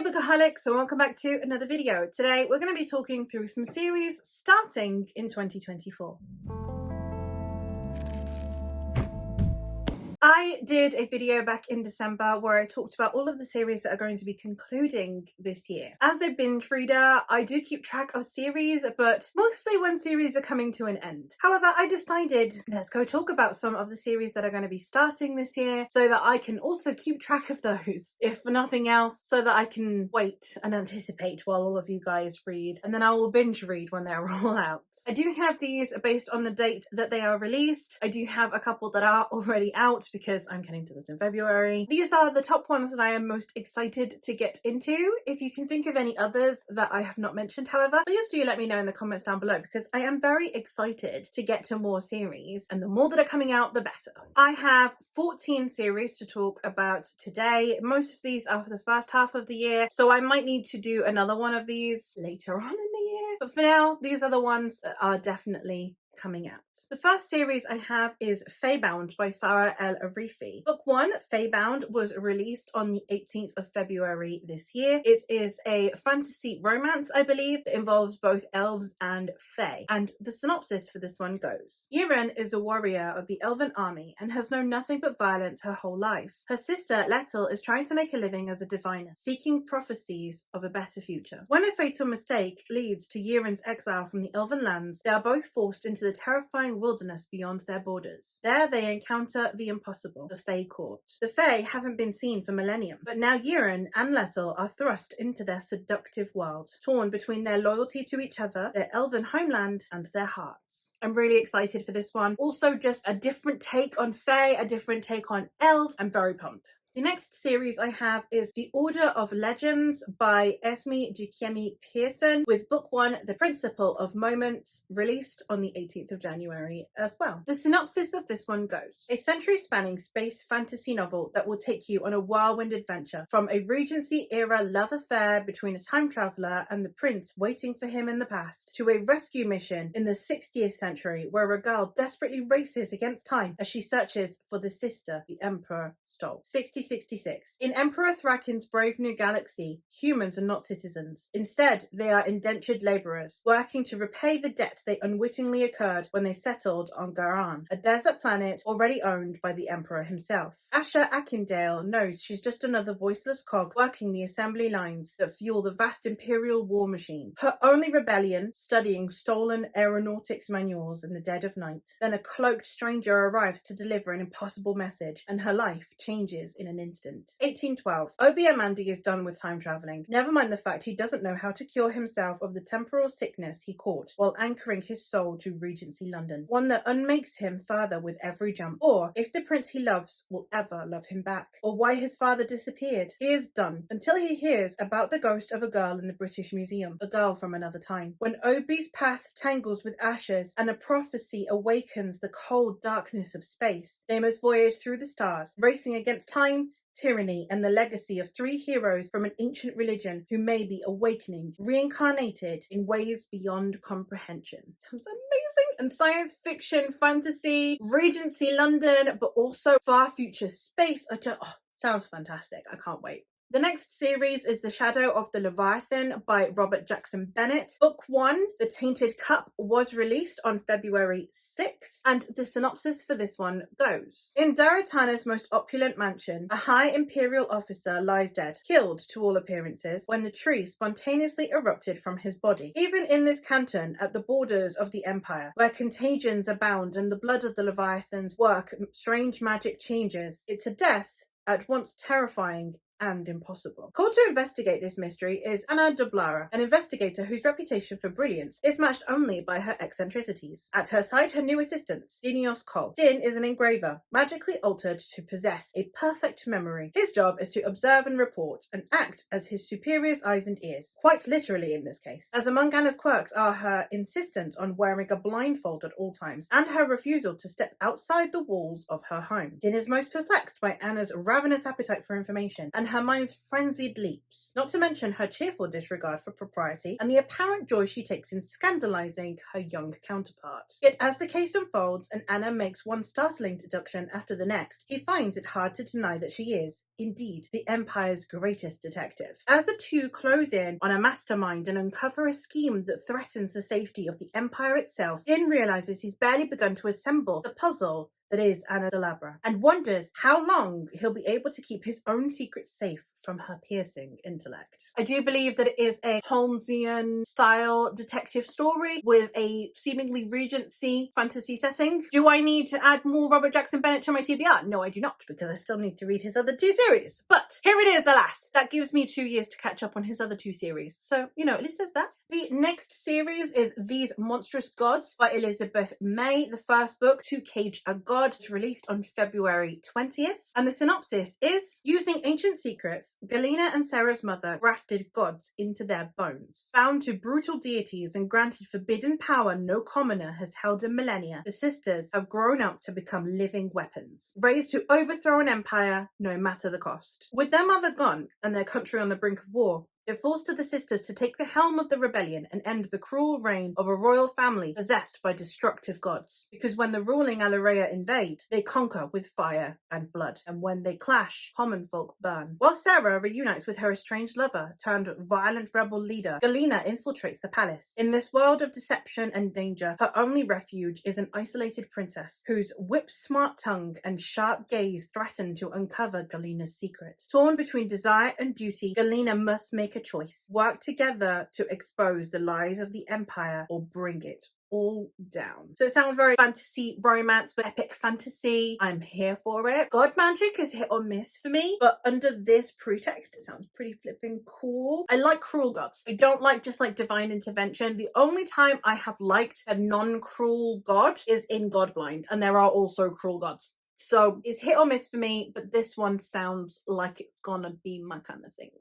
Bookaholics, and welcome back to another video. Today we're going to be talking through some series starting in 2024. I did a video back in December where I talked about all of the series that are going to be concluding this year. As a binge reader, I do keep track of series, but mostly when series are coming to an end. However, I decided let's go talk about some of the series that are going to be starting this year so that I can also keep track of those, if for nothing else, so that I can wait and anticipate while all of you guys read, and then I will binge read when they're all out. I do have these based on the date that they are released. I do have a couple that are already out because I'm getting to this in February. These are the top ones that I am most excited to get into. If you can think of any others that I have not mentioned, however, please do let me know in the comments down below because I am very excited to get to more series, and the more that are coming out, the better. I have 14 series to talk about today. Most of these are for the first half of the year, so I might need to do another one of these later on in the year. But for now, these are the ones that are definitely coming out. The first series I have is Feybound by Sarah L. Arifi. Book 1, Feybound, was released on the 18th of February this year. It is a fantasy romance, I believe, that involves both elves and fae. And the synopsis for this one goes: Yiren is a warrior of the elven army and has known nothing but violence her whole life. Her sister, Lettel, is trying to make a living as a diviner, seeking prophecies of a better future. When a fatal mistake leads to Yiren's exile from the elven lands, they are both forced into the terrifying wilderness beyond their borders. There they encounter the impossible, the Fae Court. The Fae haven't been seen for millennium, but now Yiren and Lettel are thrust into their seductive world, torn between their loyalty to each other, their elven homeland, and their hearts. I'm really excited for this one. Also just a different take on Fae, a different take on elves. I'm very pumped. The next series I have is The Order of Legends by Esme Duquesne Pearson, with Book 1, The Principle of Moments, released on the 18th of January as well. The synopsis of this one goes: a century-spanning space fantasy novel that will take you on a whirlwind adventure from a Regency-era love affair between a time traveller and the prince waiting for him in the past, to a rescue mission in the 60th century where a girl desperately races against time as she searches for the sister the Emperor stole. 6066. In Emperor Thraken's brave new galaxy, humans are not citizens. Instead, they are indentured laborers, working to repay the debt they unwittingly incurred when they settled on Garan, a desert planet already owned by the Emperor himself. Asha Akindale knows she's just another voiceless cog working the assembly lines that fuel the vast imperial war machine. Her only rebellion, studying stolen aeronautics manuals in the dead of night. Then a cloaked stranger arrives to deliver an impossible message, and her life changes in an instant. 1812. Obi-Amandi is done with time travelling. Never mind the fact he doesn't know how to cure himself of the temporal sickness he caught while anchoring his soul to Regency London, one that unmakes him further with every jump, or if the prince he loves will ever love him back, or why his father disappeared. He is done, until he hears about the ghost of a girl in the British Museum, a girl from another time. When Obi's path tangles with Asha's and a prophecy awakens the cold darkness of space, they must voyage through the stars, racing against time, tyranny, and the legacy of three heroes from an ancient religion who may be awakening, reincarnated in ways beyond comprehension. Sounds amazing! And science fiction, fantasy, Regency London, but also far future space. Sounds fantastic. I can't wait. The next series is The Shadow of the Leviathan by Robert Jackson Bennett. Book 1, The Tainted Cup, was released on February 6th, and the synopsis for this one goes: in Daratana's most opulent mansion, a high imperial officer lies dead, killed to all appearances, when the tree spontaneously erupted from his body. Even in this canton, at the borders of the empire, where contagions abound and the blood of the Leviathans work strange magic changes, it's a death at once terrifying and impossible. Called to investigate this mystery is Anna Doblara, an investigator whose reputation for brilliance is matched only by her eccentricities. At her side, her new assistant, Dinios Cole. Din is an engraver, magically altered to possess a perfect memory. His job is to observe and report, and act as his superior's eyes and ears, quite literally in this case, as among Anna's quirks are her insistence on wearing a blindfold at all times, and her refusal to step outside the walls of her home. Din is most perplexed by Anna's ravenous appetite for information, and her mind's frenzied leaps, not to mention her cheerful disregard for propriety and the apparent joy she takes in scandalizing her young counterpart. Yet as the case unfolds and Anna makes one startling deduction after the next, he finds it hard to deny that she is, indeed, the Empire's greatest detective. As the two close in on a mastermind and uncover a scheme that threatens the safety of the Empire itself, Din realizes he's barely begun to assemble the puzzle that is Anna Delabra, and wonders how long he'll be able to keep his own secrets safe from her piercing intellect. I do believe that it is a Holmesian style detective story with a seemingly Regency fantasy setting. Do I need to add more Robert Jackson Bennett to my TBR? No, I do not, because I still need to read his other 2 series. But here it is, alas. That gives me 2 years to catch up on his other 2 series. So, at least there's that. The next series is These Monstrous Gods by Elizabeth May, the first book, To Cage a God. It's released on February 20th. And the synopsis is, using ancient secrets, Galena and Sarah's mother grafted gods into their bones. Bound to brutal deities and granted forbidden power no commoner has held in millennia, the sisters have grown up to become living weapons, raised to overthrow an empire no matter the cost. With their mother gone and their country on the brink of war, it falls to the sisters to take the helm of the rebellion and end the cruel reign of a royal family possessed by destructive gods. Because when the ruling Alareia invade, they conquer with fire and blood. And when they clash, common folk burn. While Sarah reunites with her estranged lover turned violent rebel leader, Galena infiltrates the palace. In this world of deception and danger, her only refuge is an isolated princess whose whip-smart tongue and sharp gaze threaten to uncover Galena's secret. Torn between desire and duty, Galena must make a choice. Work together to expose the lies of the Empire or bring it all down. So it sounds very fantasy romance, but epic fantasy. I'm here for it. God magic is hit or miss for me, but under this pretext, it sounds pretty flipping cool. I like cruel gods. I don't like just like divine intervention. The only time I have liked a non-cruel god is in Godblind, and there are also cruel gods. So it's hit or miss for me, but this one sounds like it's gonna be my kind of thing.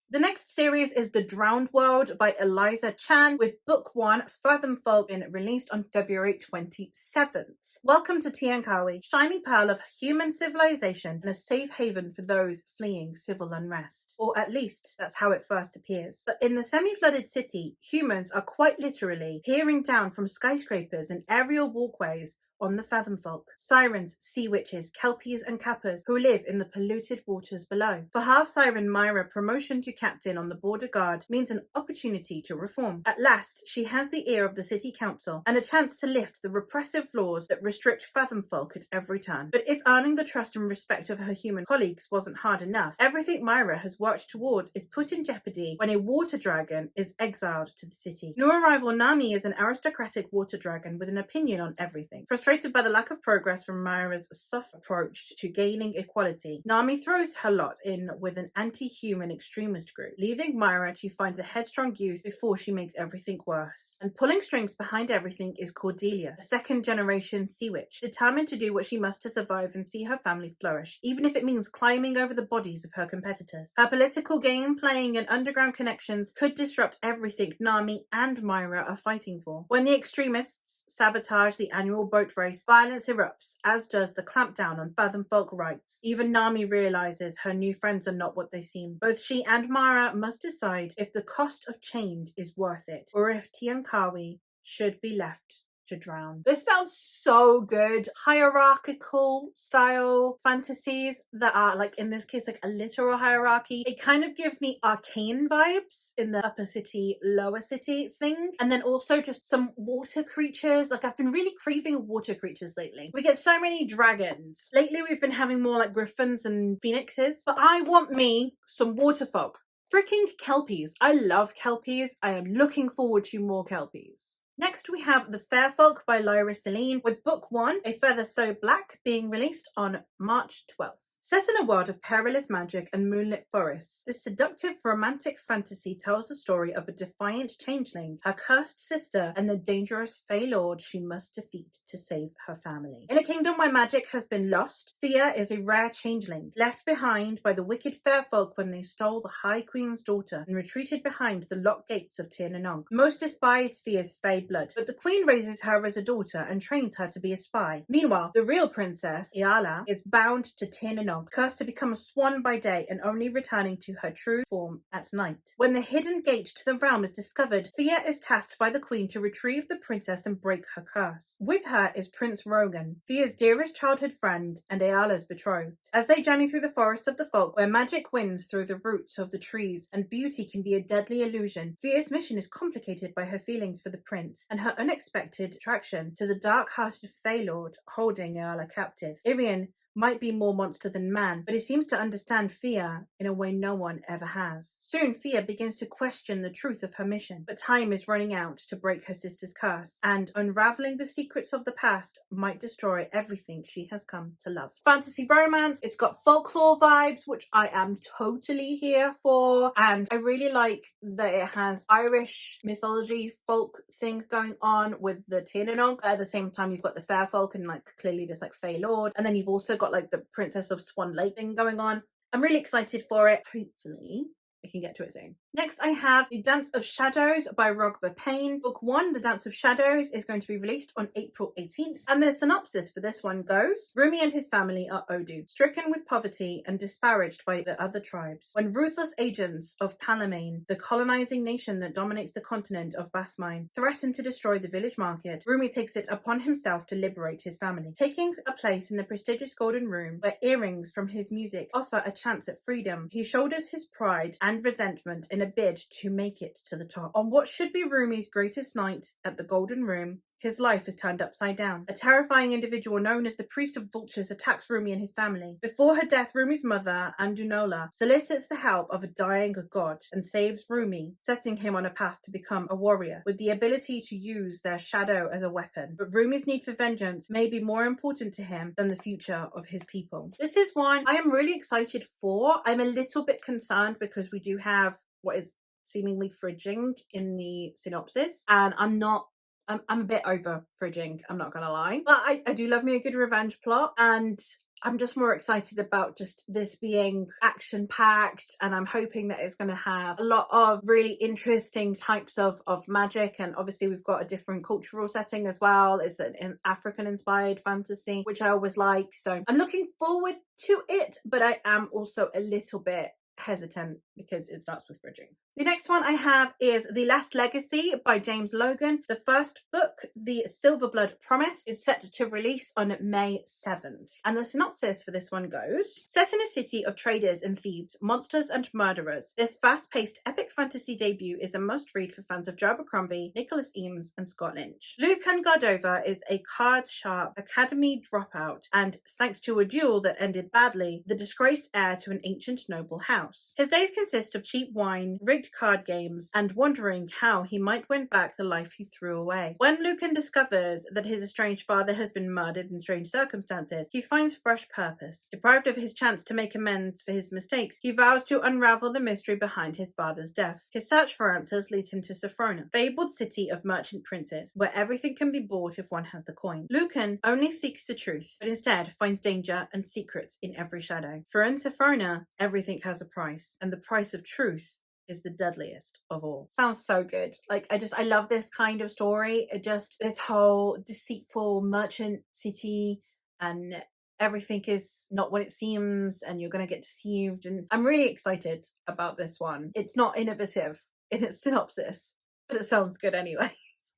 The next series is The Drowned World by Eliza Chan, with Book 1, Fathom Folk, being released on February 27th. Welcome to Tiankawi, shining pearl of human civilization and a safe haven for those fleeing civil unrest. Or at least, that's how it first appears. But in the semi-flooded city, humans are quite literally peering down from skyscrapers and aerial walkways on the Fathom Folk. Sirens, sea witches, kelpies and kappas who live in the polluted waters below. For half-siren Myra, promotion to captain on the border guard means an opportunity to reform. At last, she has the ear of the city council and a chance to lift the repressive laws that restrict Fathom Folk at every turn. But if earning the trust and respect of her human colleagues wasn't hard enough, everything Myra has worked towards is put in jeopardy when a water dragon is exiled to the city. New arrival Nami is an aristocratic water dragon with an opinion on everything. Frustrated by the lack of progress from Myra's soft approach to gaining equality, Nami throws her lot in with an anti-human extremist group, leaving Myra to find the headstrong youth before she makes everything worse. And pulling strings behind everything is Cordelia, a second-generation sea witch, determined to do what she must to survive and see her family flourish, even if it means climbing over the bodies of her competitors. Her political game playing and underground connections could disrupt everything Nami and Myra are fighting for. When the extremists sabotage the annual boat race, violence erupts, as does the clampdown on Fathom Folk rights. Even Nami realizes her new friends are not what they seem. Both she and Myra must decide if the cost of change is worth it, or if Tiankawi should be left to drown. This sounds so good. Hierarchical style fantasies that are, like in this case, like a literal hierarchy. It kind of gives me Arcane vibes in the upper city, lower city thing. And then also just some water creatures. Like I've been really craving water creatures lately. We get so many dragons. Lately we've been having more like griffins and phoenixes. But I want me some water folk. Freaking kelpies. I love kelpies. I am looking forward to more kelpies. Next we have The Fair Folk by Lyra Celine, with Book 1, A Feather So Black, being released on March 12th. Set in a world of perilous magic and moonlit forests, this seductive romantic fantasy tells the story of a defiant changeling, her cursed sister, and the dangerous Fey Lord she must defeat to save her family. In a kingdom where magic has been lost, Thea is a rare changeling, left behind by the wicked Fair Folk when they stole the High Queen's daughter and retreated behind the locked gates of Tir na Nog. Most despise Thea's Fey blood. But the queen raises her as a daughter and trains her to be a spy. Meanwhile, the real princess, Iala, is bound to Tir na nog, cursed to become a swan by day and only returning to her true form at night. When the hidden gate to the realm is discovered, Fia is tasked by the queen to retrieve the princess and break her curse. With her is Prince Rogan, Fia's dearest childhood friend and Iala's betrothed. As they journey through the forests of the folk, where magic winds through the roots of the trees and beauty can be a deadly illusion, Fia's mission is complicated by her feelings for the prince and her unexpected attraction to the dark-hearted Fey Lord holding Iala captive. Irian might be more monster than man, but he seems to understand Fia in a way no one ever has. Soon, Fia begins to question the truth of her mission, but time is running out to break her sister's curse, and unraveling the secrets of the past might destroy everything she has come to love. Fantasy romance, it's got folklore vibes, which I am totally here for, and I really like that it has Irish mythology folk thing going on with the Tir na nog. At the same time, you've got the fair folk and like clearly there's like Fey Lord, and then you've also got like the Princess of Swan Lake thing going on. I'm really excited for it. Hopefully I can get to it soon. Next, I have The Dance of Shadows by Rogba Payne. Book 1, The Dance of Shadows, is going to be released on April 18th. And the synopsis for this one goes, Rumi and his family are Odu, stricken with poverty and disparaged by the other tribes. When ruthless agents of Palamane, the colonizing nation that dominates the continent of Basmine, threaten to destroy the village market, Rumi takes it upon himself to liberate his family. Taking a place in the prestigious Golden Room, where earrings from his music offer a chance at freedom, he shoulders his pride and resentment in a bid to make it to the top. On what should be Rumi's greatest night at the Golden Room, his life is turned upside down. A terrifying individual known as the Priest of Vultures attacks Rumi and his family. Before her death, Rumi's mother, Andunola, solicits the help of a dying god and saves Rumi, setting him on a path to become a warrior with the ability to use their shadow as a weapon. But Rumi's need for vengeance may be more important to him than the future of his people. This is one I am really excited for. I'm a little bit concerned because we do have what is seemingly fridging in the synopsis, and I'm a bit over fridging, I'm not gonna lie. But I do love me a good revenge plot, and I'm just more excited about just this being action-packed, and I'm hoping that it's going to have a lot of really interesting types of magic, and obviously we've got a different cultural setting as well. It's an African-inspired fantasy, which I always like, so I'm looking forward to it, but I am also a little bit hesitant because it starts with fridging. The next one I have is The Last Legacy by James Logan. The first book, The Silverblood Promise, is set to release on May 7th. And the synopsis for this one goes, set in a city of traders and thieves, monsters and murderers, this fast-paced epic fantasy debut is a must-read for fans of Joe Abercrombie, Nicholas Eames and Scott Lynch. Lucan Gardova is a card-sharp academy dropout, and thanks to a duel that ended badly, the disgraced heir to an ancient noble house. His days consist of cheap wine, rigged card games, and wondering how he might win back the life he threw away. When Lucan discovers that his estranged father has been murdered in strange circumstances, he finds fresh purpose. Deprived of his chance to make amends for his mistakes, he vows to unravel the mystery behind his father's death. His search for answers leads him to Sophrona, fabled city of merchant princes, where everything can be bought if one has the coin. Lucan only seeks the truth, but instead finds danger and secrets in every shadow. For in Sophrona, everything has a price, and the price of truth is the deadliest of all. Sounds so good. Like, I love this kind of story. This whole deceitful merchant city, and everything is not what it seems, and you're going to get deceived. And I'm really excited about this one. It's not innovative in its synopsis, but it sounds good anyway.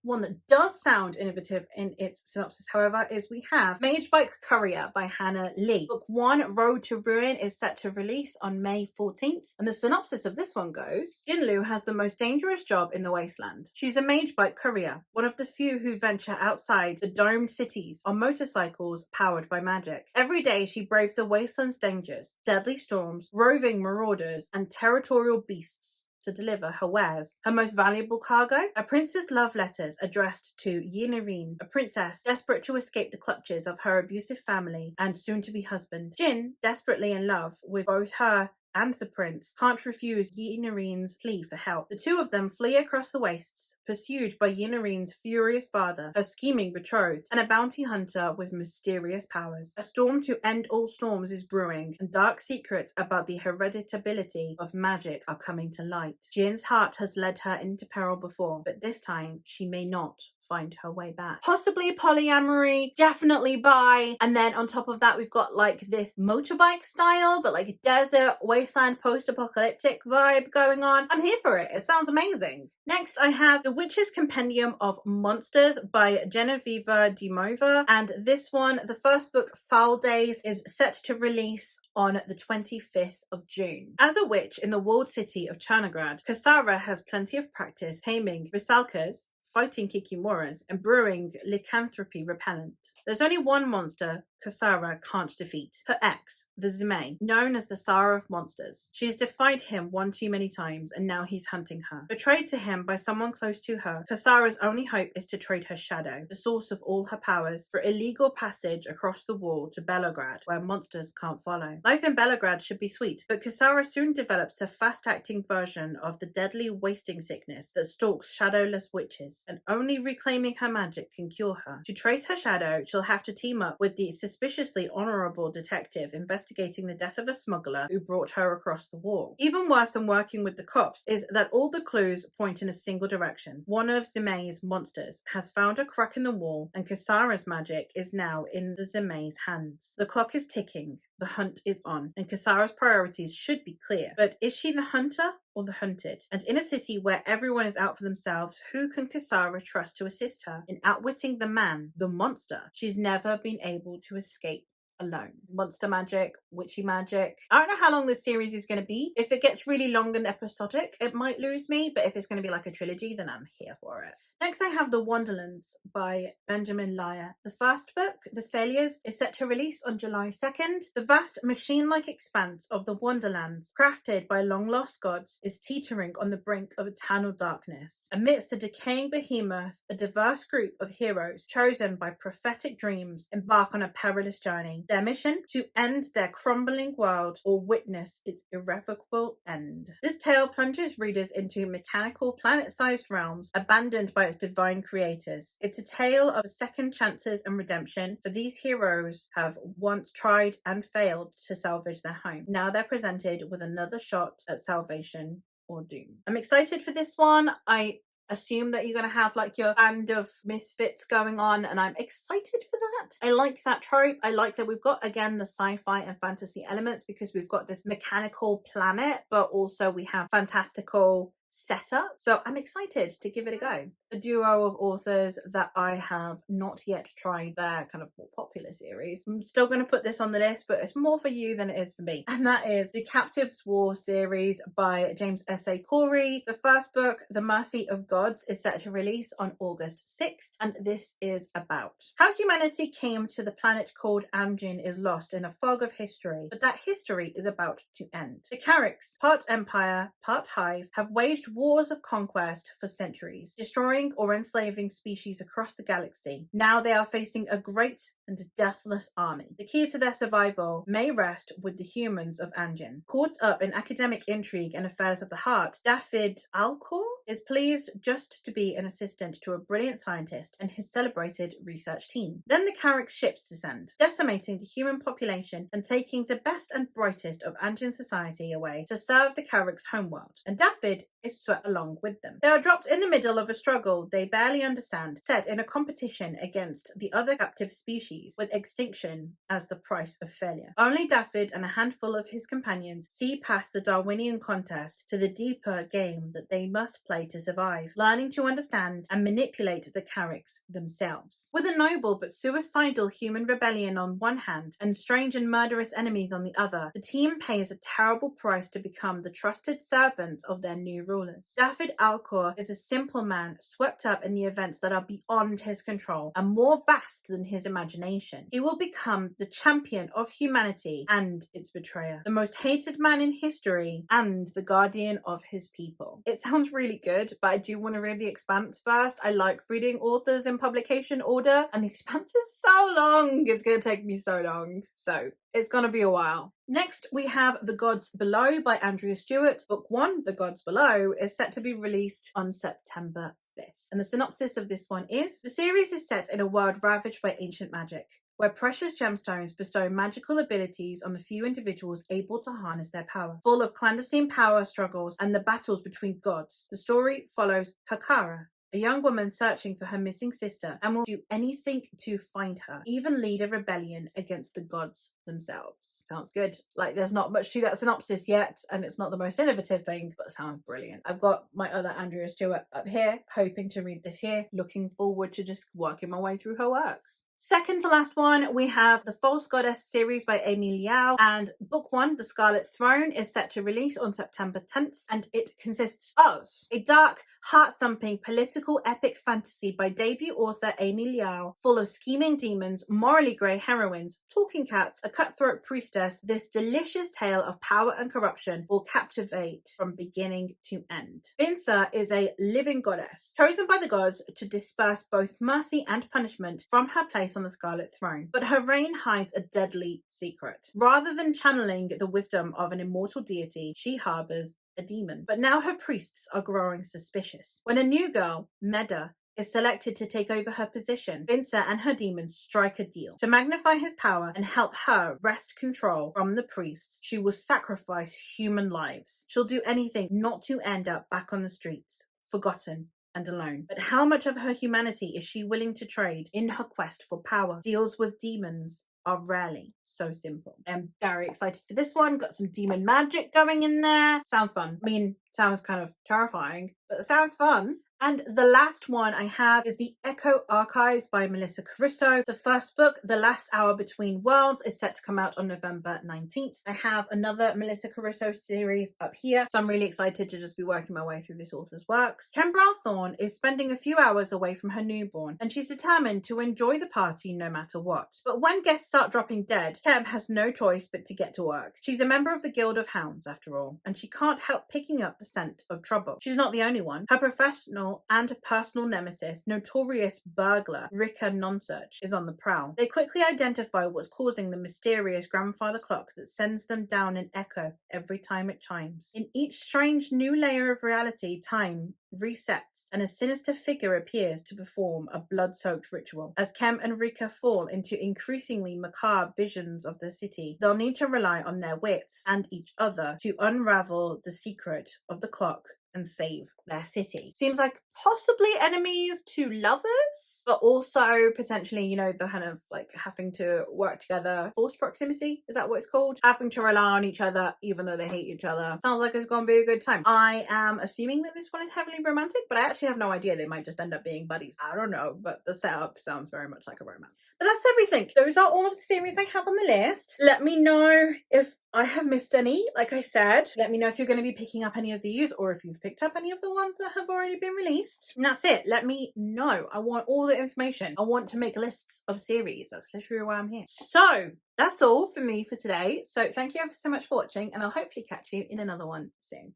One that does sound innovative in its synopsis, however, is we have Mage Bike Courier by Hannah Lee. Book 1, Road to Ruin, is set to release on May 14th, and the synopsis of this one goes, Jinlu has the most dangerous job in the wasteland. She's a mage bike courier, one of the few who venture outside the domed cities on motorcycles powered by magic. Every day she braves the wasteland's dangers, deadly storms, roving marauders, and territorial beasts to deliver her wares. Her most valuable cargo? A prince's love letters addressed to Yinarine, a princess desperate to escape the clutches of her abusive family and soon-to-be husband. Jin, desperately in love with both her and the prince, can't refuse Yinarine's plea for help. The two of them flee across the wastes, pursued by Yinarine's furious father, her scheming betrothed, and a bounty hunter with mysterious powers. A storm to end all storms is brewing, and dark secrets about the hereditability of magic are coming to light. Jin's heart has led her into peril before, but this time she may not find her way back. Possibly polyamory, definitely bi. And then on top of that, we've got like this motorbike style, but like a desert, wasteland, post-apocalyptic vibe going on. I'm here for it. It sounds amazing. Next, I have The Witch's Compendium of Monsters by Genevieve Dimova. And this one, the first book, Foul Days, is set to release on the 25th of June. As a witch in the walled city of Chernograd, Kasara has plenty of practice taming Rusalkas, fighting Kikimoras, and brewing lycanthropy repellent. There's only one monster Kasara can't defeat, her ex, the Zime, known as the Tsar of Monsters. She's defied him one too many times, and now he's hunting her. Betrayed to him by someone close to her, Kasara's only hope is to trade her shadow, the source of all her powers, for illegal passage across the wall to Belograd, where monsters can't follow. Life in Belograd should be sweet, but Kasara soon develops a fast-acting version of the deadly wasting sickness that stalks shadowless witches, and only reclaiming her magic can cure her. To trace her shadow, she'll have to team up with the suspiciously honorable detective investigating the death of a smuggler who brought her across the wall. Even worse than working with the cops is that all the clues point in a single direction. One of Zime's monsters has found a crack in the wall, and Kasara's magic is now in the Zime's hands. The clock is ticking, the hunt is on, and Kasara's priorities should be clear. But is she the hunter or the hunted? And in a city where everyone is out for themselves, who can Kasara trust to assist her in outwitting the man, the monster, she's never been able to escape alone? Monster magic, witchy magic. I don't know how long this series is going to be. If it gets really long and episodic, it might lose me, but if it's going to be like a trilogy, then I'm here for it. Next, I have The Wonderlands by Benjamin Lyer. The first book, The Failures, is set to release on July 2nd. The vast machine-like expanse of the Wonderlands, crafted by long-lost gods, is teetering on the brink of eternal darkness. Amidst the decaying behemoth, a diverse group of heroes, chosen by prophetic dreams, embark on a perilous journey. Their mission? To end their crumbling world or witness its irrevocable end. This tale plunges readers into mechanical, planet-sized realms abandoned by its divine creators. It's a tale of second chances and redemption, for these heroes have once tried and failed to salvage their home. Now they're presented with another shot at salvation or doom. I'm excited for this one. I assume that you're going to have like your band of misfits going on, and I'm excited for that. I like that trope. I like that we've got, again, the sci-fi and fantasy elements, because we've got this mechanical planet, but also we have fantastical setup. So I'm excited to give it a go. A duo of authors that I have not yet tried their kind of more popular series. I'm still going to put this on the list, but it's more for you than it is for me. And that is the Captives War series by James S.A. Corey. The first book, The Mercy of Gods, is set to release on August 6th. And this is about how humanity came to the planet called Amgen is lost in a fog of history, but that history is about to end. The Carricks, part Empire, part Hive, have waged wars of conquest for centuries, destroying or enslaving species across the galaxy. Now they are facing a great and deathless army. The key to their survival may rest with the humans of Anjin. Caught up in academic intrigue and affairs of the heart, David Alcor is pleased just to be an assistant to a brilliant scientist and his celebrated research team. Then the Carrick ships descend, decimating the human population and taking the best and brightest of Anjin society away to serve the Carrick's homeworld. And David is swept along with them. They are dropped in the middle of a struggle they barely understand, set in a competition against the other captive species, with extinction as the price of failure. Only David and a handful of his companions see past the Darwinian contest to the deeper game that they must play to survive, learning to understand and manipulate the Carricks themselves. With a noble but suicidal human rebellion on one hand and strange and murderous enemies on the other, the team pays a terrible price to become the trusted servants of their new rulers. David Alcor is a simple man swept up in the events that are beyond his control and more vast than his imagination. He will become the champion of humanity and its betrayer, the most hated man in history and the guardian of his people. It sounds really good, but I do want to read The Expanse first. I like reading authors in publication order, and The Expanse is so long. It's going to take me so long. So it's going to be a while. Next, we have The Gods Below by Andrea Stewart. Book 1, The Gods Below, is set to be released on September 5th. And the synopsis of this one is: the series is set in a world ravaged by ancient magic, where precious gemstones bestow magical abilities on the few individuals able to harness their power. Full of clandestine power struggles and the battles between gods, the story follows Hakara, a young woman searching for her missing sister and will do anything to find her, even lead a rebellion against the gods themselves. Sounds good. Like, there's not much to that synopsis yet, and it's not the most innovative thing, but it sounds brilliant. I've got my other Andrea Stewart up here, hoping to read this year, looking forward to just working my way through her works. Second to last one, we have the False Goddess series by Amy Liao, and book 1, The Scarlet Throne, is set to release on September 10th, and it consists of a dark, heart-thumping political epic fantasy by debut author Amy Liao, full of scheming demons, morally grey heroines, talking cats, a cutthroat priestess. This delicious tale of power and corruption will captivate from beginning to end. Binsa is a living goddess, chosen by the gods to disperse both mercy and punishment from her place on the Scarlet Throne, but her reign hides a deadly secret. Rather than channeling the wisdom of an immortal deity, she harbors a demon. But now her priests are growing suspicious. When a new girl, Meda, is selected to take over her position, Binsa and her demons strike a deal. To magnify his power and help her wrest control from the priests, she will sacrifice human lives. She'll do anything not to end up back on the streets, forgotten and alone. But how much of her humanity is she willing to trade in her quest for power? Deals with demons are rarely so simple. I'm very excited for this one. Got some demon magic going in there. Sounds fun. I mean, sounds kind of terrifying, but it sounds fun. And the last one I have is The Echo Archives by Melissa Caruso. The first book, The Last Hour Between Worlds, is set to come out on November 19th. I have another Melissa Caruso series up here, so I'm really excited to just be working my way through this author's works. Kembrel Thorne is spending a few hours away from her newborn, and she's determined to enjoy the party no matter what. But when guests start dropping dead, Kem has no choice but to get to work. She's a member of the Guild of Hounds, after all, and she can't help picking up the scent of trouble. She's not the only one. Her professional and personal nemesis, notorious burglar Rika Nonsuch, is on the prowl. They quickly identify what's causing the mysterious grandfather clock that sends them down an echo every time it chimes. In each strange new layer of reality, time resets and a sinister figure appears to perform a blood-soaked ritual. As Kem and Rika fall into increasingly macabre visions of the city, they'll need to rely on their wits and each other to unravel the secret of the clock and save their city. Seems like possibly enemies to lovers, but also potentially, you know, the kind of like having to work together. Forced proximity, is that what it's called? Having to rely on each other even though they hate each other. Sounds like it's gonna be a good time. I am assuming that this one is heavily romantic, but I actually have no idea. They might just end up being buddies. I don't know, but the setup sounds very much like a romance. But that's everything. Those are all of the series I have on the list. Let me know if I have missed any. Like I said, let me know if you're going to be picking up any of these or if you've picked up any of the ones that have already been released. And that's it. Let me know. I want all the information. I want to make lists of series. That's literally why I'm here. So that's all for me for today. So thank you ever so much for watching, and I'll hopefully catch you in another one soon.